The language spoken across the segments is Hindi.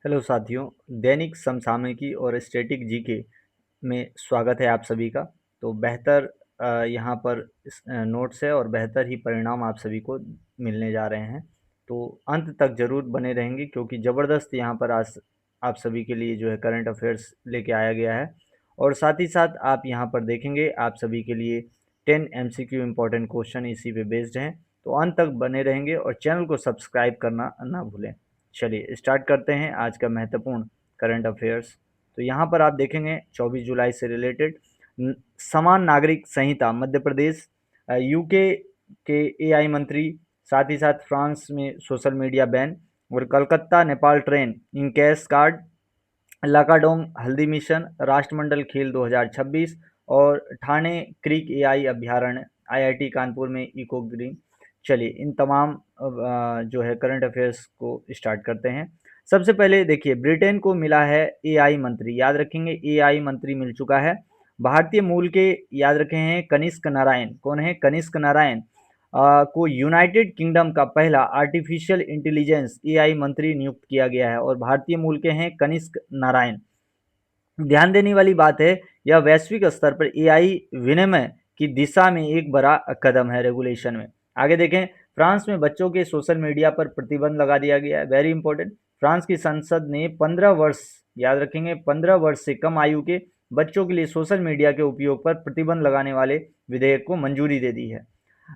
हेलो साथियों, दैनिक समसामयिकी और स्टैटिक जीके में स्वागत है आप सभी का। तो बेहतर यहाँ पर नोट्स है और बेहतर ही परिणाम आप सभी को मिलने जा रहे हैं। तो अंत तक ज़रूर बने रहेंगे क्योंकि ज़बरदस्त यहाँ पर आज आप सभी के लिए जो है करंट अफेयर्स लेके आया गया है। और साथ ही साथ आप यहाँ पर देखेंगे आप सभी के लिए 10 एमसीक्यू इम्पोर्टेंट क्वेश्चन इसी पे बेस्ड हैं। तो अंत तक बने रहेंगे और चैनल को सब्सक्राइब करना ना भूलें। चलिए स्टार्ट करते हैं आज का महत्वपूर्ण करंट अफेयर्स। तो यहाँ पर आप देखेंगे 24 जुलाई से रिलेटेड समान नागरिक संहिता मध्य प्रदेश, यूके के एआई मंत्री, साथ ही साथ फ्रांस में सोशल मीडिया बैन, और Calcutta Nepal train encash card, Lakadong हल्दी मिशन, राष्ट्रमंडल खेल 2026 और ठाणे क्रीक एआई अभ्यारण्य, आईआईटी कानपुर में इको ग्रीन। चलिए इन तमाम जो है करंट अफेयर्स को स्टार्ट करते हैं। सबसे पहले देखिए ब्रिटेन को मिला है एआई मंत्री, याद रखेंगे एआई मंत्री मिल चुका है। भारतीय मूल के याद रखे हैं कनिष्क नारायण, कौन है कनिष्क नारायण को यूनाइटेड किंगडम का पहला आर्टिफिशियल इंटेलिजेंस एआई मंत्री नियुक्त किया गया है और भारतीय मूल के हैं कनिष्क नारायण। ध्यान देने वाली बात है यह वैश्विक स्तर पर एआई विनिमय की दिशा में एक बड़ा कदम है रेगुलेशन में। आगे देखें, फ्रांस में बच्चों के सोशल मीडिया पर प्रतिबंध लगा दिया गया है, वेरी इंपॉर्टेंट। फ्रांस की संसद ने 15 वर्ष, याद रखेंगे 15 वर्ष से कम आयु के बच्चों के लिए सोशल मीडिया के उपयोग पर प्रतिबंध लगाने वाले विधेयक को मंजूरी दे दी है।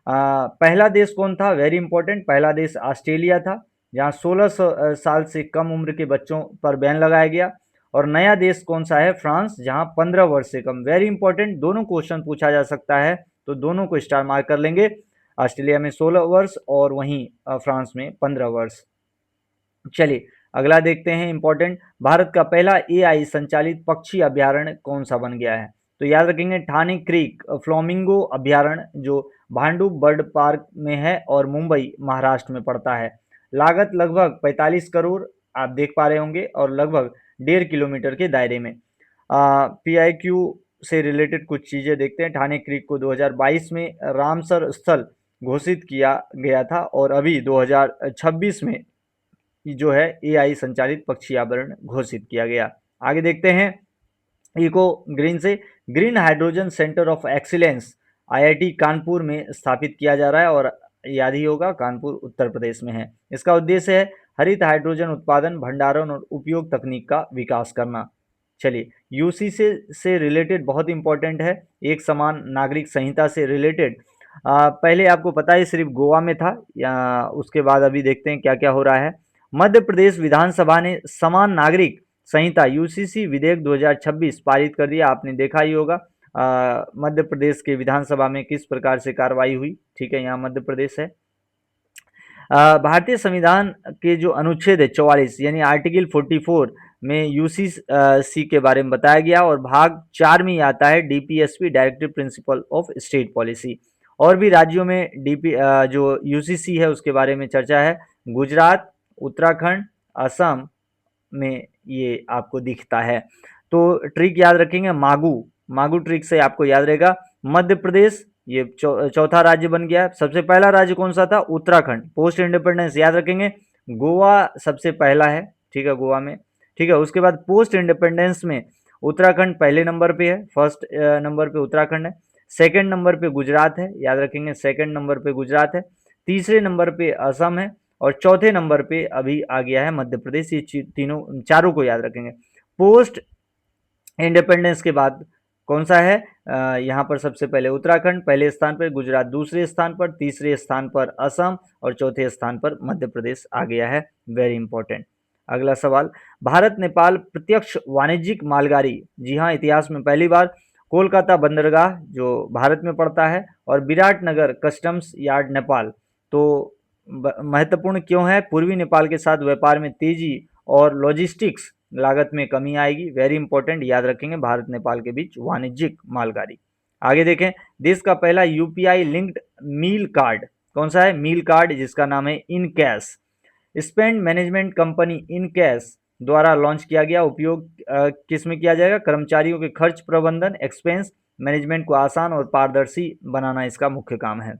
पहला देश कौन था, वेरी इंपॉर्टेंट, पहला देश ऑस्ट्रेलिया था जहां 16 साल से कम उम्र के बच्चों पर बैन लगाया गया। और नया देश कौन सा है, फ्रांस, जहां 15 वर्ष से कम, वेरी इंपॉर्टेंट, दोनों क्वेश्चन पूछा जा सकता है तो दोनों को स्टार मार्क कर लेंगे। ऑस्ट्रेलिया में 16 वर्ष और वहीं फ्रांस में 15 वर्ष। चलिए अगला देखते हैं इंपॉर्टेंट, भारत का पहला एआई संचालित पक्षी अभ्यारण्य कौन सा बन गया है। तो याद रखेंगे ठाणे क्रीक फ्लोमिंगो अभ्यारण्य जो भांडुप बर्ड पार्क में है और मुंबई महाराष्ट्र में पड़ता है। लागत लगभग 45 करोड़ आप देख पा रहे होंगे और लगभग 1.5 किलोमीटर के दायरे में। पीआईक्यू से रिलेटेड कुछ चीजें देखते हैं। ठाणे क्रीक को 2022 में रामसर स्थल घोषित किया गया था और अभी 2026 में जो है एआई संचालित पक्षी अभ्यारण्य घोषित किया गया। आगे देखते हैं इको ग्रीन से, green hydrogen centre of excellence IIT Kanpur में स्थापित किया जा रहा है और याद ही होगा कानपुर उत्तर प्रदेश में है। इसका उद्देश्य है हरित हाइड्रोजन उत्पादन, भंडारण और उपयोग तकनीक का विकास करना। चलिए यूसी से रिलेटेड बहुत इंपॉर्टेंट है, एक समान नागरिक संहिता से रिलेटेड। पहले आपको पता है सिर्फ गोवा में था, या उसके बाद अभी देखते हैं क्या क्या हो रहा है। मध्य प्रदेश विधानसभा ने समान नागरिक संहिता यूसीसी विधेयक 2026 पारित कर दिया, आपने देखा ही होगा मध्य प्रदेश के विधानसभा में किस प्रकार से कार्रवाई हुई। ठीक है, यहाँ मध्य प्रदेश है। भारतीय संविधान के जो अनुच्छेद है 44 यानी आर्टिकल 44 में यूसीसी के बारे में बताया गया और भाग 4 में आता है DPSP directive principle of state policy. और भी राज्यों में जो यूसीसी है उसके बारे में चर्चा है। गुजरात, उत्तराखंड, असम में ये आपको दिखता है। तो ट्रिक याद रखेंगे, मागू मागू ट्रिक से आपको याद रहेगा। मध्य प्रदेश ये चौथा राज्य बन गया। सबसे पहला राज्य कौन सा था, उत्तराखंड, पोस्ट इंडिपेंडेंस याद रखेंगे। गोवा सबसे पहला है, ठीक है, गोवा में, ठीक है। उसके बाद पोस्ट इंडिपेंडेंस में उत्तराखंड पहले नंबर पे है, फर्स्ट नंबर पे उत्तराखंड है। सेकंड नंबर पे गुजरात है, याद रखेंगे सेकंड नंबर पे गुजरात है। तीसरे नंबर पे असम है और चौथे नंबर पे अभी आ गया है मध्य प्रदेश। ये तीनों चारों को याद रखेंगे। पोस्ट इंडिपेंडेंस के बाद कौन सा है, यहाँ पर सबसे पहले उत्तराखंड पहले स्थान पर, गुजरात दूसरे स्थान पर, तीसरे स्थान पर असम और चौथे स्थान पर मध्य प्रदेश आ गया है। Very important. अगला सवाल, भारत नेपाल प्रत्यक्ष वाणिज्यिक मालगाड़ी, जी हाँ, इतिहास में पहली बार कोलकाता बंदरगाह जो भारत में पड़ता है और विराटनगर कस्टम्स यार्ड नेपाल। तो महत्वपूर्ण क्यों है, पूर्वी नेपाल के साथ व्यापार में तेजी और लॉजिस्टिक्स लागत में कमी आएगी। वेरी इंपॉर्टेंट, याद रखेंगे भारत नेपाल के बीच वाणिज्यिक मालगाड़ी। आगे देखें, देश का पहला यूपीआई लिंक्ड मील कार्ड कौन सा है, मील कार्ड जिसका नाम है in cash, spend management company in cash द्वारा लॉन्च किया गया। उपयोग किस में किया जाएगा, कर्मचारियों के खर्च प्रबंधन, एक्सपेंस मैनेजमेंट को आसान और पारदर्शी बनाना इसका मुख्य काम है।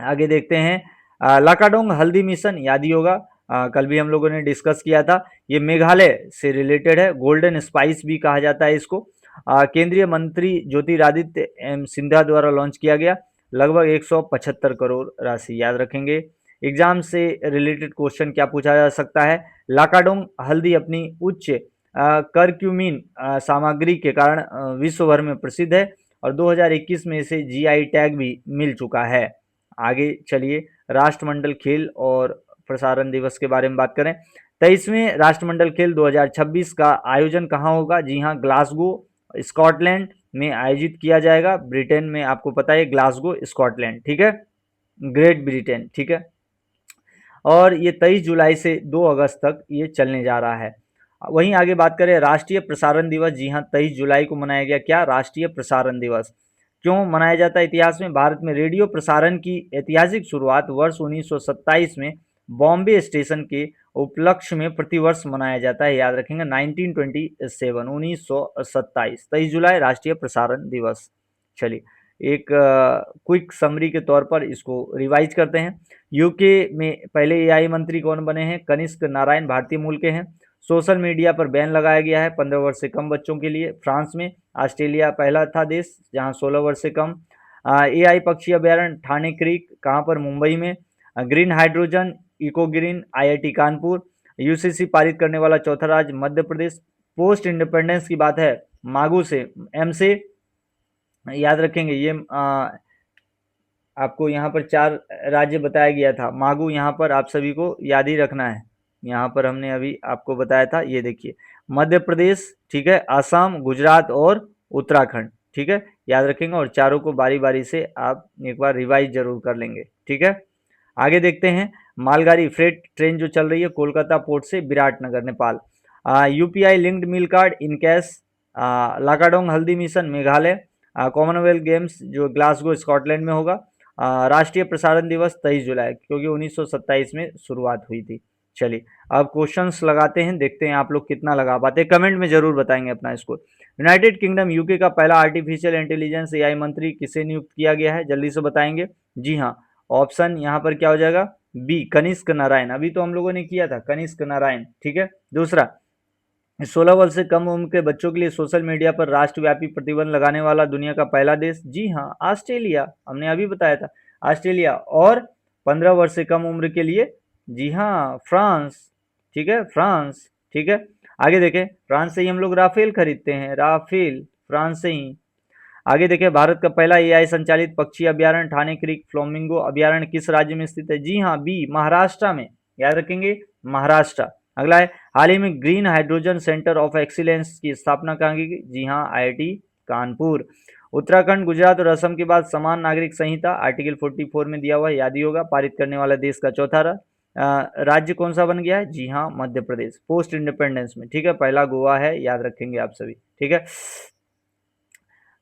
आगे देखते हैं लाकाडोंग हल्दी मिशन, याद ही होगा कल भी हम लोगों ने डिस्कस किया था। ये मेघालय से रिलेटेड है, गोल्डन स्पाइस भी कहा जाता है इसको। केंद्रीय मंत्री ज्योतिरादित्य सिंधिया द्वारा लॉन्च किया गया, लगभग 175 करोड़ राशि, याद रखेंगे। एग्जाम से रिलेटेड क्वेश्चन क्या पूछा जा सकता है? लाकाडोंग हल्दी अपनी उच्च करक्यूमिन सामग्री के कारण विश्व भर में प्रसिद्ध है और 2021 में इसे जीआई टैग भी मिल चुका है। आगे चलिए, राष्ट्रमंडल खेल और प्रसारण दिवस के बारे में बात करें। 23वें राष्ट्रमंडल खेल 2026 का आयोजन कहाँ होगा? जी हाँ, ग्लासगो स्कॉटलैंड में आयोजित किया जाएगा। ब्रिटेन में, आपको पता है, ग्लासगो स्कॉटलैंड, ठीक है, ग्रेट ब्रिटेन, ठीक है। और ये 23 जुलाई से 2 अगस्त तक ये चलने जा रहा है। वहीं आगे बात करें राष्ट्रीय प्रसारण दिवस, जी हाँ, 23 जुलाई को मनाया गया। क्या? राष्ट्रीय प्रसारण दिवस। क्यों मनाया जाता है? इतिहास में भारत में रेडियो प्रसारण की ऐतिहासिक शुरुआत वर्ष 1927 में बॉम्बे स्टेशन के उपलक्ष्य में प्रतिवर्ष मनाया जाता है, याद रखेंगे। 1927, 1927, 23 जुलाई राष्ट्रीय प्रसारण दिवस। चलिए, एक क्विक समरी के तौर पर इसको रिवाइज करते हैं। यूके में पहले एआई मंत्री कौन बने हैं? कनिष्क नारायण, भारतीय मूल के हैं। सोशल मीडिया पर बैन लगाया गया है 15 वर्ष से कम बच्चों के लिए, फ्रांस में। ऑस्ट्रेलिया पहला था देश जहां 16 वर्ष से कम। एआई पक्षी अभ्यारण्य ठाणे क्रीक, कहां पर? मुंबई में। Green hydrogen eco green, IIT Kanpur. UCC पारित करने वाला चौथा राज्य मध्य प्रदेश। पोस्ट इंडिपेंडेंस की बात है, मागू से, एम से, याद रखेंगे। ये आपको यहाँ पर 4 राज्य बताया गया था। मागू यहाँ पर आप सभी को याद ही रखना है। यहाँ पर हमने अभी आपको बताया था, ये देखिए, मध्य प्रदेश, ठीक है, असम, गुजरात और उत्तराखंड, ठीक है, याद रखेंगे। और चारों को बारी बारी से आप एक बार रिवाइज जरूर कर लेंगे, ठीक है। आगे देखते हैं, मालगाड़ी फ्रेट ट्रेन जो चल रही है कोलकाता पोर्ट से Biratnagar, Nepal. UPI linked meal card in cash, Lakadong हल्दी मिशन, मेघालय। कॉमनवेल्थ गेम्स जो ग्लासगो स्कॉटलैंड में होगा। राष्ट्रीय प्रसारण दिवस 23 जुलाई, क्योंकि 1927 में शुरुआत हुई थी। चलिए, अब क्वेश्चंस लगाते हैं, देखते हैं आप लोग कितना लगा पाते हैं। कमेंट में जरूर बताएंगे अपना स्कोर। यूनाइटेड किंगडम यूके का पहला आर्टिफिशियल इंटेलिजेंस एआई मंत्री किसे नियुक्त किया गया है? जल्दी से बताएंगे। जी हाँ, ऑप्शन यहाँ पर क्या हो जाएगा? बी, कनिष्क नारायण। अभी तो हम लोगों ने किया था कनिष्क नारायण, ठीक है। दूसरा, 16 वर्ष से कम उम्र के बच्चों के लिए सोशल मीडिया पर राष्ट्रव्यापी प्रतिबंध लगाने वाला दुनिया का पहला देश, जी हाँ, ऑस्ट्रेलिया। हमने अभी बताया था, ऑस्ट्रेलिया। और 15 वर्ष से कम उम्र के लिए, जी हाँ, फ्रांस, ठीक है, फ्रांस, ठीक है। आगे देखें, फ्रांस से ही हम लोग राफेल खरीदते हैं, राफेल फ्रांस से ही। आगे देखें, भारत का पहला एआई संचालित पक्षी अभ्यारण्य ठाणे क्रीक फ्लोमिंगो अभ्यारण्य किस राज्य में स्थित है? जी हाँ, बी, महाराष्ट्र में, याद रखेंगे, महाराष्ट्र। अगला है, हाल ही में green hydrogen centre of excellence की स्थापना कहाँ की गई? जी हाँ, आईआईटी कानपुर। उत्तराखंड, गुजरात और असम के बाद समान नागरिक संहिता आर्टिकल 44 में दिया हुआ है, याद ही होगा। पारित करने वाला देश का चौथा राज्य कौन सा बन गया है? जी हाँ, मध्य प्रदेश, पोस्ट इंडिपेंडेंस में, ठीक है। पहला गोवा है, याद रखेंगे आप सभी, ठीक है।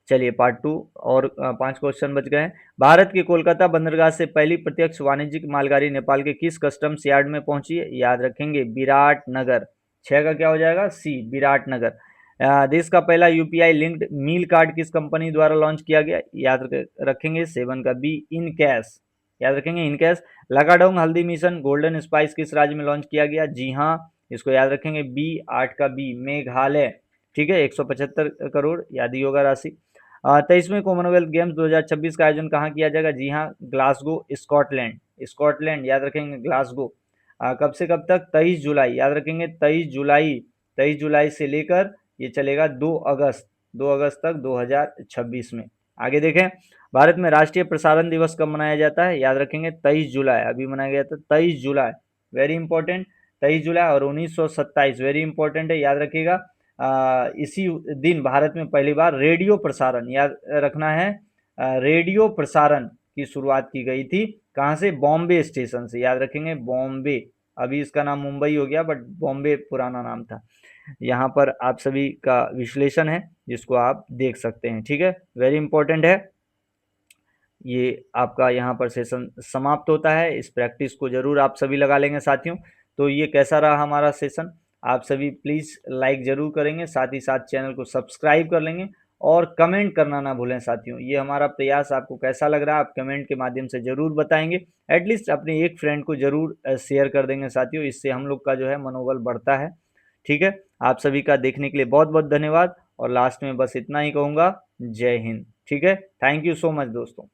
चलिए, पार्ट 2 और 5 क्वेश्चन बच गए हैं। भारत के कोलकाता बंदरगाह से पहली प्रत्यक्ष वाणिज्यिक मालगाड़ी नेपाल के किस कस्टम्स यार्ड में पहुंची है? याद रखेंगे, विराटनगर। 6 का क्या हो जाएगा? सी, विराटनगर। देश का पहला यूपीआई लिंक्ड मील कार्ड किस कंपनी द्वारा लॉन्च किया गया? याद रखेंगे, 7 का बी, इन कैश, याद रखेंगे, इन कैश। लाकाडोंग हल्दी मिशन गोल्डन स्पाइस किस राज्य में लॉन्च किया गया? जी हाँ, इसको याद रखेंगे, बी, 8 का बी, मेघालय, ठीक है। 175 करोड़, याद ही होगा राशि। 23वें कॉमनवेल्थ गेम्स 2026 का आयोजन कहाँ किया जाएगा? जी हाँ, ग्लासगो स्कॉटलैंड, स्कॉटलैंड, याद रखेंगे, ग्लासगो। कब से कब तक? 23 जुलाई, याद रखेंगे, 23 जुलाई। 23 जुलाई से लेकर ये चलेगा 2 अगस्त, 2 अगस्त तक 2026 में। आगे देखें, भारत में राष्ट्रीय प्रसारण दिवस कब मनाया जाता है? याद रखेंगे, 23 जुलाई, अभी मनाया गया था 23 जुलाई, वेरी इंपॉर्टेंट, 23 जुलाई। और 1927 वेरी इंपॉर्टेंट है, याद रखिएगा। इसी दिन भारत में पहली बार रेडियो प्रसारण, याद रखना है, रेडियो प्रसारण की शुरुआत की गई थी। कहाँ से? बॉम्बे स्टेशन से, याद रखेंगे, बॉम्बे। अभी इसका नाम मुंबई हो गया, बट बॉम्बे पुराना नाम था। यहाँ पर आप सभी का विश्लेषण है जिसको आप देख सकते हैं, ठीक है, वेरी इंपॉर्टेंट है। ये आपका यहाँ पर सेशन समाप्त होता है। इस प्रैक्टिस को जरूर आप सभी लगा लेंगे साथियों। तो ये कैसा रहा हमारा सेशन? आप सभी प्लीज़ लाइक ज़रूर करेंगे, साथ ही साथ चैनल को सब्सक्राइब कर लेंगे और कमेंट करना ना भूलें साथियों। ये हमारा प्रयास आपको कैसा लग रहा है, आप कमेंट के माध्यम से ज़रूर बताएंगे। एटलीस्ट अपने एक फ्रेंड को ज़रूर शेयर कर देंगे साथियों, इससे हम लोग का जो है मनोबल बढ़ता है। ठीक है, आप सभी का देखने के लिए बहुत बहुत धन्यवाद, और लास्ट में बस इतना ही कहूँगा, जय हिंद। ठीक है, थैंक यू सो मच दोस्तों।